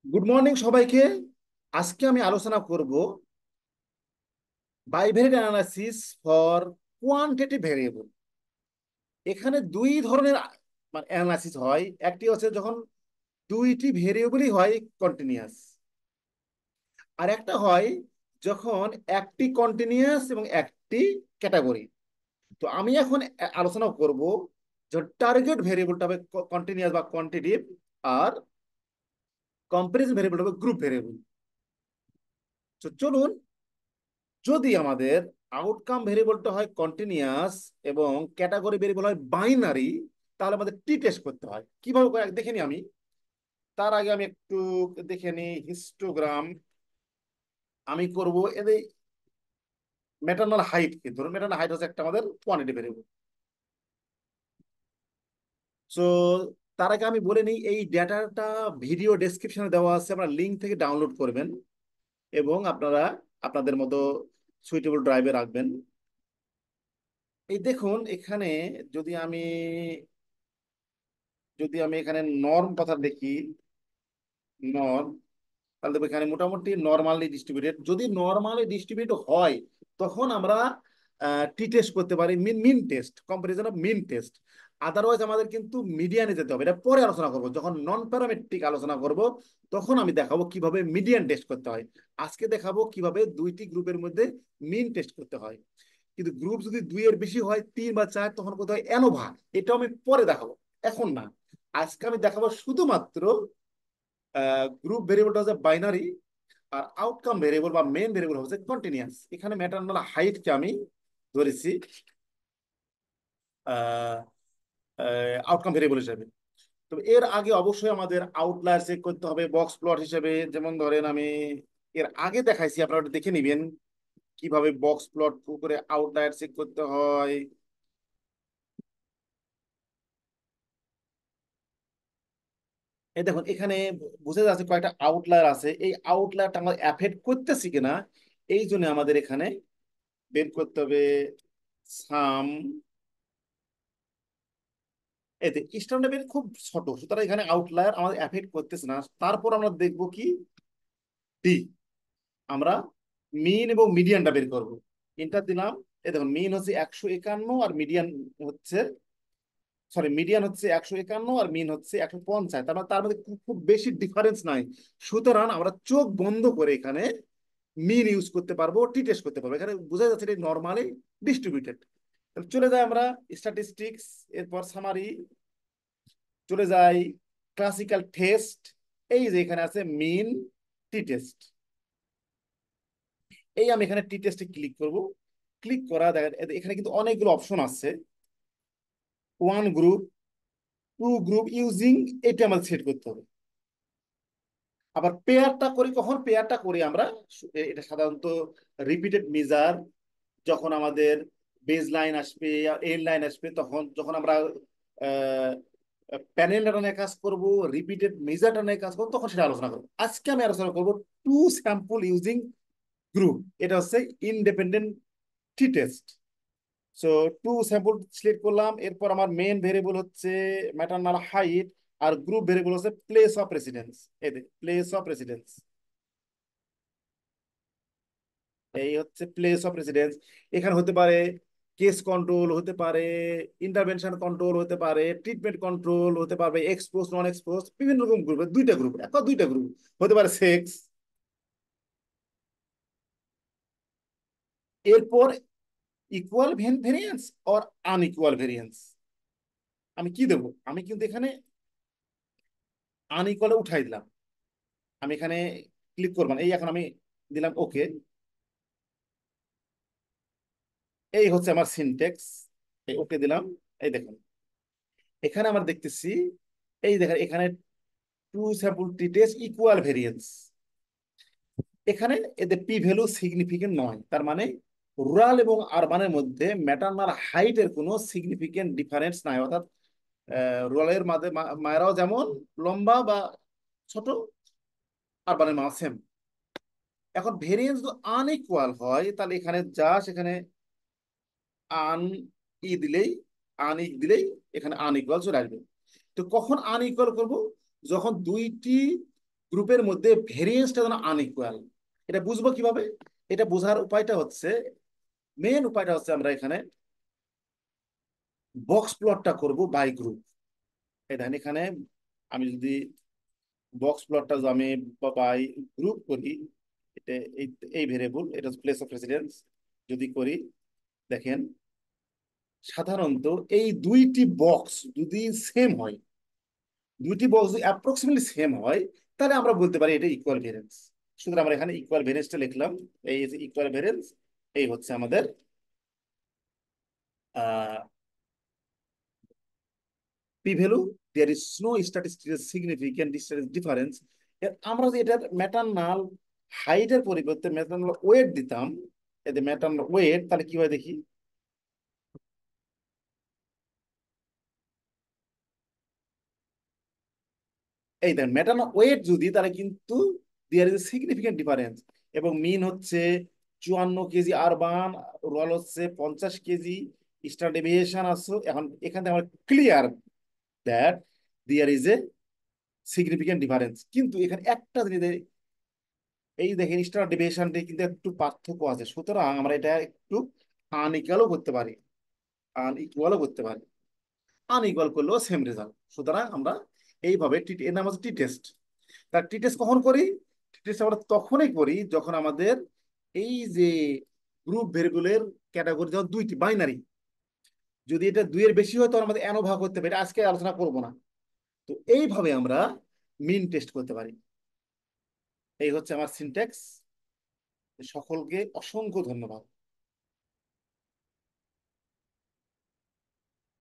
Good morning সবাইকে। আজকে আমি আলোচনা করব bivariate analysis for quantitative variable. এখানে দুই ধরনের মানে অ্যানালাইসিস হয়। একটি হচ্ছে যখন দুইটি ভেরিয়েবলই হয় কন্টিনিউয়াস, আর একটা হয় যখন একটি কন্টিনিউয়াস এবং একটি ক্যাটাগরি। তো আমি এখন আলোচনা করব যে টার্গেট ভেরিয়েবলটা হবে কন্টিনিউয়াস বা কোয়ান্টিটিভ, আর কম্পারিজন ভেরিয়েবল হবে গ্রুপ ভেরিয়েবল। তো চলুন, যদি আমাদের আউটকাম ভেরিয়েবলটা হয় কন্টিনিউয়াস এবং ক্যাটাগরি ভেরিয়েবল হয় বাইনারি, তাহলে আমাদের টি টেস্ট করতে হয়। কিভাবে দেখে নি আমি। তার আগে আমি একটু দেখে নিই হিস্টোগ্রাম। আমি করব এদের ম্যাটারনাল হাইট কে ধরুন, ম্যাটারনাল হাইট হচ্ছে একটা আমাদের কোয়ান্টিটি ভেরিয়েবল। সো তার আগে আমি বলে নিই, এই ডেটাটা ভিডিও ডেসক্রিপশনে দেওয়া আছে, আপনারা লিঙ্ক থেকে ডাউনলোড করবেন এবং আপনারা আপনাদের মতো সুইটেবল ড্রাইভে রাখবেন। এই দেখুন এখানে, যদি আমি যদি আমি এখানে নর্ম কথা দেখি, নর্ম, তাহলে দেখবো এখানে মোটামুটি নর্মালি ডিস্ট্রিবিউটেড। যদি নর্মালি ডিস্ট্রিবিউট হয় তখন আমরা টি টেস্ট করতে পারি, mean mean test, comparison of mean test. Otherwise আমাদের কিন্তু মিডিয়ানে যেতে হবে। এটা পরে আলোচনা করব, যখন নন প্যারামেট্রিক আলোচনা করব তখন আমি দেখাবো কিভাবে মিডিয়ান টেস্ট করতে হয়। আজকে দেখাবো কিভাবে দুইটি গ্রুপের মধ্যে মিন টেস্ট করতে হয়। কিন্তু গ্রুপ যদি দুই এর বেশি হয়, তিন বা চার, তখন কোথায় অ্যানোভা, এটাও আমি পরে দেখাবো, এখন না। আজকে আমি দেখাবো শুধুমাত্র গ্রুপ ভেরিয়েবলটা হচ্ছে বাইনারি, আর আউটকাম ভেরিয়েবল বা মেন ভেরিয়েবল হচ্ছে কন্টিনিউয়াস। এখানে ম্যাটারনাল হাইটকে আমি ধরেছি আউটকাম ভেরিয়েবল হিসেবে। তো এর আগে অবশ্যই আমাদের আউটলায়ার চেক করতে হবে বক্স প্লট হিসেবে। যেমন ধরেন আমি এর আগে দেখাইছি, আপনারা ওটা দেখে নিবেন কিভাবে বক্স প্লট করে আউটলায়ার চেক করতে হয়। এই দেখুন এখানে বুঝে যাচ্ছে কয়েকটা আউটলায়ার আছে, এই আউটলায়ারটা আমরা অ্যাফেক্ট করতেছি কিনা, এই জন্য আমাদের এখানে বের করতে হবে সাম। এতে স্ট্যান্ডার্ড বের খুব ছোট, সুতরাং এখানে আউটলায়ার আমাদের অ্যাফেক্ট করতেছে না। তারপর আমরা দেখবো কি, ডি, আমরা মিন এবং মিডিয়ানটা বের করব। ইন্টার দিলাম, এই দেখুন মিন হচ্ছে 151 আর মিডিয়ান হচ্ছে, সরি, মিডিয়ান হচ্ছে 151 আর মিন হচ্ছে 150। তার মধ্যে খুব খুব বেশি ডিফারেন্স নাই। সুতরাং আমরা চোখ বন্ধ করে এখানে মিন ইউজ করতে পারবো, টি টেস্ট করতে পারবো। এখানে বোঝা যাচ্ছে এটা নর্মালি ডিস্ট্রিবিউটেড। চলে যায় আমরা স্ট্যাটিস্টিক্স, এরপর সামারি, চলে যাই ক্লাসিক্যাল টেস্ট। এই যে এখানে আছে মিন, টি টেস্ট। এই আমি এখানে টি টেস্টে ক্লিক করব। ক্লিক করা দেখা এখানে কিন্তু অনেকগুলো অপশন আছে। One group, two group using, এটা আমাদের সেট করতে হবে। আবার পেয়ারটা করি, কখন পেয়ারটা করি আমরা, এটা সাধারণত রিপিটেড মেজার, যখন আমাদের বেজ লাইন আসবে, এন্ড লাইন আসবে, তখন যখন আমরা প্যানেল ডাটা নিয়ে কাজ করব, রিপিটেড মেজার ডাটা নিয়ে কাজ করবো, তখন সেটা আলোচনা করবো। আজকে আমি আলোচনা করবো টু স্যাম্পল ইউজিং গ্রুপ। এটা হচ্ছে independent t test. So two sample select করলাম, এরপর আমার মেন ভেরিয়েবল হচ্ছে ম্যাটারনাল হাইট, আর গ্রুপ ভেরিয়েবল হচ্ছে প্লেস অফ রেসিডেন্স। এই প্লেস অফ রেসিডেন্স, এই হচ্ছে প্লেস অফ রেসিডেন্স। এখানে হতে পারে কেস কন্ট্রোল, হতে পারে ইন্টারভেনশন কন্ট্রোল, হতে পারে ট্রিটমেন্ট কন্ট্রোল, হতে পারবে এক্সপোজ নন এক্সপোজ, বিভিন্ন রকম গ্রুপ, দুইটা গ্রুপ, একটা দুইটা গ্রুপ, হতে পারে সেক্স। এরপর equal variance or unequal variance, আমি কি দেবো, আমি কিন্তু এখানে আনইকুয়ালে উঠাই দিলাম। আমি এখানে ক্লিক করবো না, এই এখন আমি দিলাম ওকে। এই হচ্ছে আমার সিনটেক্স, এই ওকে দিলাম। এই দেখুন এখানে আমরা দেখতেছি, এই দেখেন এখানে টু স্যাম্পল টি টেস্ট ইকুয়াল ভেরিয়েন্স। এখানে এদের পি ভ্যালু সিগনিফিকেন্ট নয়, তার মানে রুরাল এবং আরবানের মধ্যে ম্যাটারনাল হাইটের কোনো সিগনিফিকেন্ট ডিফারেন্স নাই। অর্থাৎ রুরালের মাঝে মায়েরাও যেমন লম্বা বা ছোট, আরবানের মা সেম। এখন ভেরিয়েন্স যদি আনইকুয়াল হয়, তাহলে এখানে যা সেখানে আন ই দিলেই, দিলেই এখানে আনইকুয়াল চলে আসবে। তো কখন আনইকুয়াল করব, যখন দুইটি গ্রুপের মধ্যে ভেরিয়েন্সটা যেন আনইকুয়াল। এটা বুঝবো কিভাবে? এটা বোঝার উপায়টা হচ্ছে, মেন উপায়টা হচ্ছে আমরা এখানে বক্স প্লটটা করব বাই গ্রুপ। এই দেখেন এখানে আমি যদি বক্স প্লটটা যদি আমি বাই গ্রুপ করি, এটা এই এই ভেরিয়েবল, এটা প্লেস অফ রেসিডেন্স যদি করি, দেখেন সাধারণত এই দুইটি বক্স যদি সেম হয়, দুইটি বক্স যদি অ্যাপ্রক্সিমেটলি সেম হয়, তাহলে আমরা বলতে পারি এটা ইকুয়াল ভেরিয়েন্স। সুতরাং আমরা এখানে ইকুয়াল ভেরিয়েন্সটা লিখলাম। এই যে ইকুয়াল ভেরিয়েন্স, এই হচ্ছে আমাদের P value. There is no statistical significant difference. আমরা যদি এটার ম্যাটারনাল হাইটের পরিবর্তে ম্যাটারনাল ওয়েট দিতাম, এতে ম্যাটারনাল ওয়েট, তাহলে কি হয় দেখি। এই দেখেন ম্যাটারনাল ওয়েট যদি, তাহলে কিন্তু দেয়ার ইজ সিগনিফিক্যান্ট ডিফারেন্স। এবং মিন হচ্ছে 54 কেজি আরবান, রুরাল হচ্ছে 50 কেজি, স্ট্যান্ডার্ড ডেভিয়েশন আছে। এখন এখান থেকে আমরা clear that there is a significant difference. কিন্তু এখানে একটা জিনিস, এই দেখেন স্ট্যান্ডার্ড ডেভিয়েশনটি কিন্তু একটু পার্থক্য আছে। সুতরাং আমরা এটা একটু আনইকুয়ালও করতে পারি, আনইকুয়ালও করতে পারি। আনইকুয়াল করলেও সেম রেজাল্ট। সুতরাং আমরা এইভাবে এর নাম হচ্ছে টি টেস্ট। তার টি টেস্ট কখন করি? টি টেস্ট আমরা তখনই করি যখন আমাদের এই যে গ্রুপ ভেরিয়েবলের ক্যাটাগরি যখন দুইটি বাইনারি, যদি এটা দুইয়ের বেশি হয় তখন আমাদের এনো ভাগ করতে পারি। এটা আজকে আলোচনা করব না। তো এইভাবে আমরা মিন টেস্ট করতে পারি। এই হচ্ছে আমার সিনট্যাক্স। সকলকে অসংখ্য ধন্যবাদ।